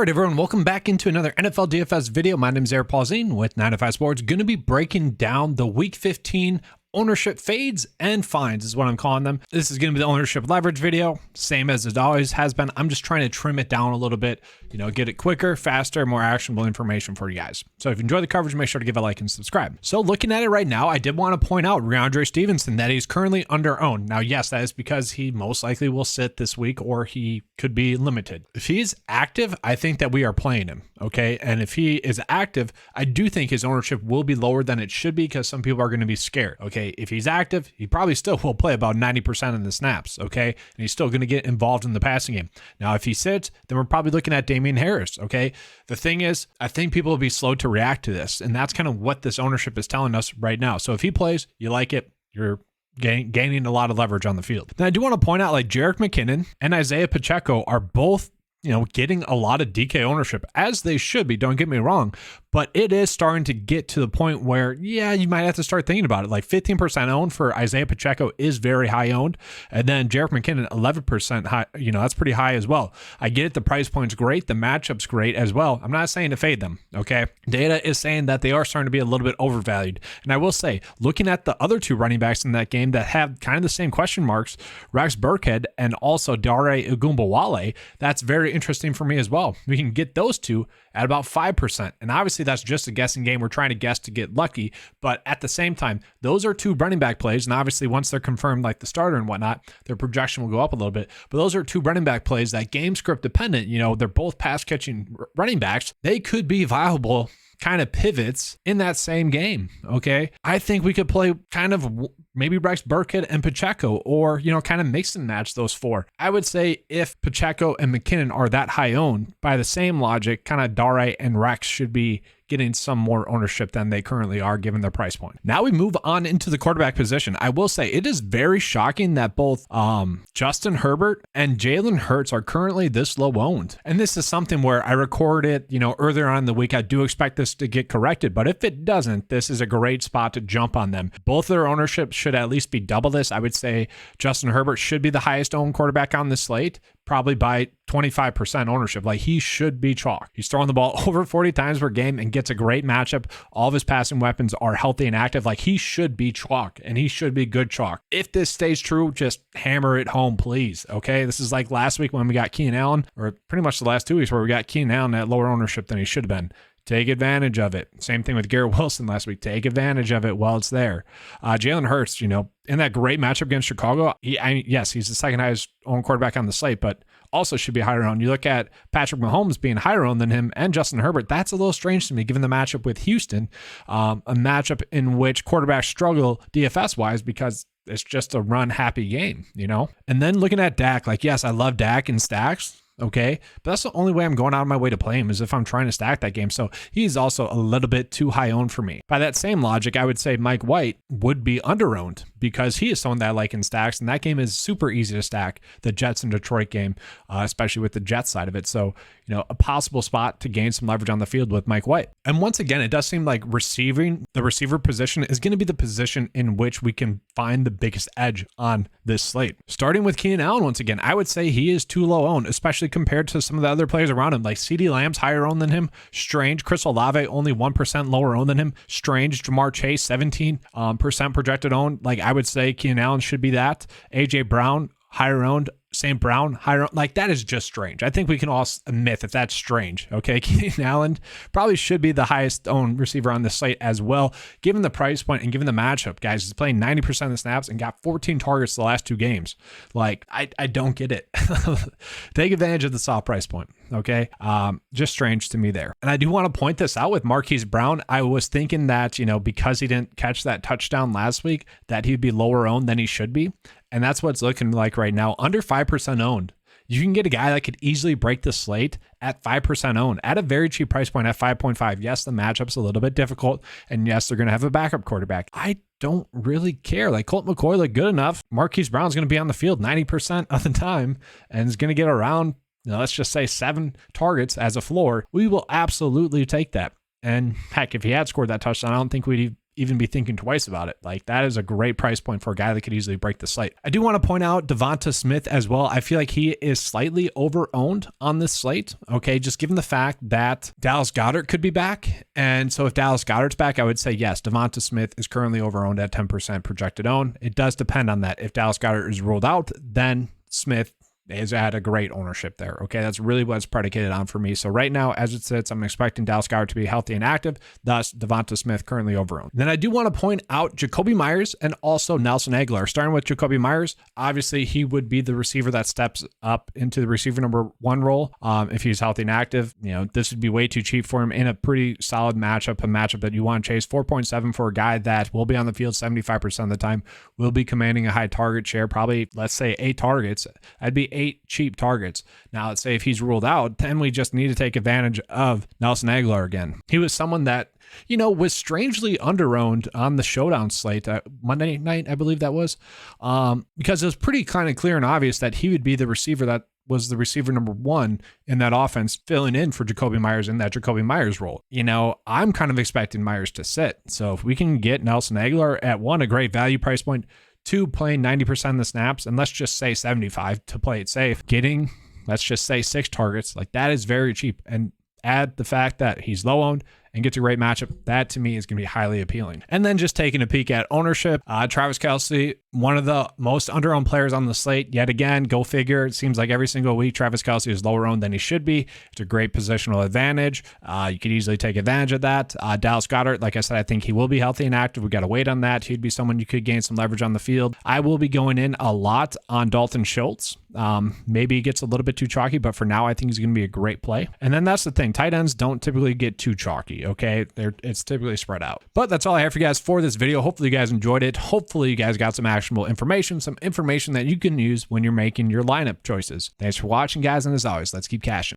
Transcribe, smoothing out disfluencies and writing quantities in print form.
right, everyone, welcome back into another NFL DFS video. My name is Polzin with 9 to 5 Sports. Going to be breaking down the Week 15 ownership fades and finds is what I'm calling them. This is going to be the ownership leverage video, same as it always has been. I'm just trying to trim it down a little bit, get it quicker, faster, more actionable information for you guys. So if you enjoy the coverage, make sure to give a like and subscribe. So looking at it right now, I did want to point out Rhamondre Stevenson that he's currently under owned. Now, yes, that is because he most likely will sit this week or he could be limited. If he's active, I think that we are playing him, okay? And if he is active, I do think his ownership will be lower than it should be because some people are going to be scared, okay? If he's active, he probably still will play about 90% of the snaps, okay? And he's still going to get involved in the passing game. Now, if he sits, then we're probably looking at Damian Harris, okay? The thing is, I think people will be slow to react to this, and that's kind of what this ownership is telling us right now. So if he plays, you like it, you're gaining a lot of leverage on the field. Then I do want to point out, like, Jerick McKinnon and Isaiah Pacheco are both getting a lot of DK ownership, as they should be, don't get me wrong, but it is starting to get to the point where, yeah, you might have to start thinking about it. Like 15% owned for Isaiah Pacheco is very high owned, and then Jerick McKinnon, 11% high, that's pretty high as well. I get it, the price point's great, the matchup's great as well. I'm not saying to fade them, okay? Data is saying that they are starting to be a little bit overvalued, and I will say, looking at the other two running backs in that game that have kind of the same question marks, Rex Burkhead and also Dare Ogunbowale, that's very interesting for me as well. We can get those two at about 5%. And obviously that's just a guessing game. We're trying to guess to get lucky. But at the same time, those are two running back plays. And obviously once they're confirmed like the starter and whatnot, their projection will go up a little bit. But those are two running back plays that game script dependent. They're both pass catching running backs. They could be viable kind of pivots in that same game, okay? I think we could play kind of maybe Rex Burkhead and Pacheco, or, kind of mix and match those four. I would say if Pacheco and McKinnon are that high owned, by the same logic, kind of Dare and Rex should be getting some more ownership than they currently are given their price point. Now we move on into the quarterback position. I will say it is very shocking that both Justin Herbert and Jalen Hurts are currently this low owned. And this is something where I record it, earlier on in the week. I do expect this to get corrected, but if it doesn't, this is a great spot to jump on them. Both their ownership should at least be double this. I would say Justin Herbert should be the highest owned quarterback on the slate, probably by 25% ownership. Like, he should be chalk. He's throwing the ball over 40 times per game and gets a great matchup. All of his passing weapons are healthy and active. Like, he should be chalk, and he should be good chalk. If this stays true, just hammer it home, please. Okay, this is like last week when we got Keenan Allen, or pretty much the last 2 weeks where we got Keenan Allen at lower ownership than he should have been. Take advantage of it. Same thing with Garrett Wilson last week. Take advantage of it while it's there. Jalen Hurts, in that great matchup against Chicago, yes, he's the second highest owned quarterback on the slate, but also should be higher owned. You look at Patrick Mahomes being higher owned than him and Justin Herbert. That's a little strange to me, given the matchup with Houston, a matchup in which quarterbacks struggle DFS-wise because it's just a run-happy game, And then looking at Dak, yes, I love Dak in stacks. Okay, but that's the only way I'm going out of my way to play him is if I'm trying to stack that game. So he's also a little bit too high owned for me. By that same logic, I would say Mike White would be under owned because he is someone that I like in stacks, and that game is super easy to stack, the Jets and Detroit game, especially with the Jets side of it. So, a possible spot to gain some leverage on the field with Mike White. And once again, it does seem like the receiver position is going to be the position in which we can find the biggest edge on this slate. Starting with Keenan Allen, once again, I would say he is too low owned, especially compared to some of the other players around him, like CeeDee Lamb's higher owned than him. Strange. Chris Olave only 1% lower owned than him. Strange. Jamar Chase 17% projected owned. I would say Keenan Allen should be that. AJ Brown higher owned. St. Brown higher. That is just strange. I think we can all admit that that's strange. Okay, Keenan Allen probably should be the highest owned receiver on the slate as well, given the price point and given the matchup. Guys, he's playing 90% of the snaps and got 14 targets the last two games. I don't get it. Take advantage of the soft price point. Okay, just strange to me there. And I do want to point this out with Marquise Brown. I was thinking that because he didn't catch that touchdown last week, that he'd be lower owned than he should be. And that's what it's looking like right now, under 5% owned. You can get a guy that could easily break the slate at 5% owned at a very cheap price point at 5.5. Yes, the matchup's a little bit difficult. And yes, they're going to have a backup quarterback. I don't really care. Colt McCoy looked good enough. Marquise Brown's going to be on the field 90% of the time and is going to get around, let's just say 7 targets as a floor. We will absolutely take that. And heck, if he had scored that touchdown, I don't think we'd even be thinking twice about it. Like, that is a great price point for a guy that could easily break the slate. I do want to point out Devonta Smith as well. I feel like he is slightly over-owned on this slate, okay? Just given the fact that Dallas Goedert could be back. And so if Dallas Goedert's back, I would say yes, Devonta Smith is currently over-owned at 10% projected own. It does depend on that. If Dallas Goedert is ruled out, then Smith is at a great ownership there. Okay, that's really what it's predicated on for me. So right now, as it sits, I'm expecting Dallas Goedert to be healthy and active, thus Devonta Smith currently overowned. Then I do want to point out Jacoby Myers and also Nelson Agholor. Starting with Jacoby Myers, obviously he would be the receiver that steps up into the receiver number 1 role. If he's healthy and active, you know, this would be way too cheap for him in a pretty solid matchup, a matchup that you want to chase. 4.7 for a guy that will be on the field 75% of the time, will be commanding a high target share, probably, let's say 8 targets. I'd be 8 cheap targets. Now, let's say if he's ruled out, then we just need to take advantage of Nelson Agholor again. He was someone that, you know, was strangely underowned on the showdown slate Monday night, I believe that was, because it was pretty kind of clear and obvious that he would be the receiver that was the receiver number 1 in that offense, filling in for Jacoby Myers in that Jacoby Myers role. You know, I'm kind of expecting Myers to sit. So if we can get Nelson Agholor at 1, a great value price point, 2, playing 90% of the snaps, and let's just say 75 to play it safe, getting, let's just say 6 targets, like that is very cheap. And add the fact that he's low owned and gets a great matchup, that to me is going to be highly appealing. And then just taking a peek at ownership, Travis Kelce, one of the most under-owned players on the slate. Yet again, go figure. It seems like every single week Travis Kelce is lower owned than he should be. It's a great positional advantage. You could easily take advantage of that. Dallas Goedert, like I said, I think he will be healthy and active. We got to wait on that. He'd be someone you could gain some leverage on the field. I will be going in a lot on Dalton Schultz. Maybe he gets a little bit too chalky, but for now, I think he's going to be a great play. And then that's the thing. Tight ends don't typically get too chalky, okay? It's typically spread out. But that's all I have for you guys for this video. Hopefully you guys enjoyed it. Hopefully you guys got some actionable information, some information that you can use when you're making your lineup choices. Thanks for watching, guys, and as always, let's keep cashing.